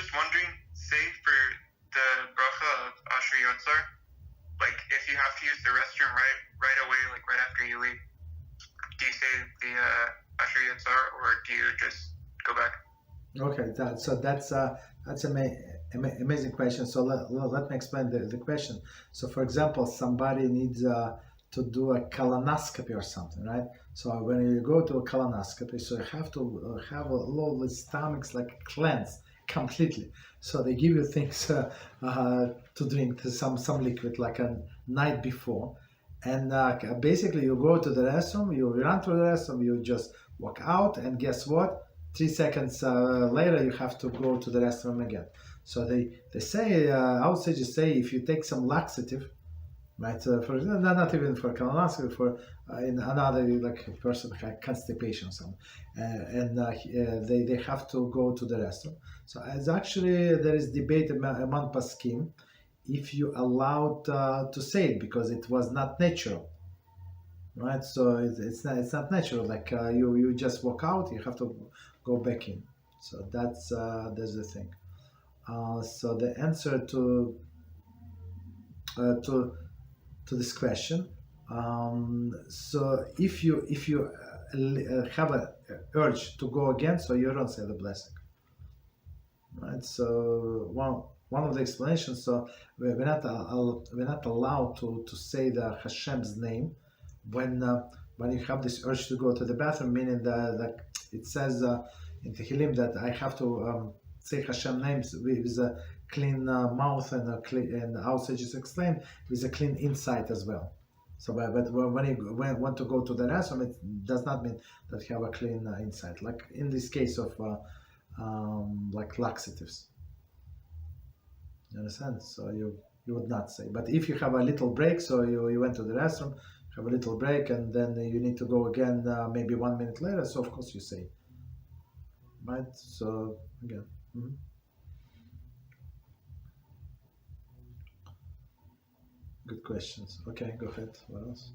just wondering, say for the Brocha of Asher Yatzar, like if you have to use the restroom right away, like right after you leave, do you say the Asher Yatzar or do you just go back? Okay, that's amazing question. So let me explain the question. So for example, somebody needs to do a colonoscopy or something, right? So when you go to a colonoscopy, so you have to have a little stomachs like cleanse completely. So they give you things to drink, some liquid like a night before, and basically you go to the restroom, you run to the restroom, you just walk out, and guess what? 3 seconds later, you have to go to the restroom again. So they say, outside you say, if you take some laxative, right? For not even for colonoscopy, for in another like a person had constipation, some, and they have to go to the restroom. So as actually there is debate among paskim if you allowed to say it because it was not natural, right? So it's not natural. Like you just walk out, you have to go back in. So that's the thing. So the answer uh, to to this question. So if you have a urge to go again, so you don't say the blessing, right? So one of the explanations. So we're not allowed to say the Hashem's name when you have this urge to go to the bathroom, meaning that it says in Tehillim that I have to say Hashem names with a clean mouth and and outside is explained with a clean inside as well. So, but when you want to go to the restroom, it does not mean that you have a clean inside. Like in this case of like laxatives, you understand? So you would not say. But if you have a little break, so you went to the restroom, have a little break, and then you need to go again maybe 1 minute later. So of course you say, right? So again. Mm-hmm. Good questions. Okay, go ahead. What else?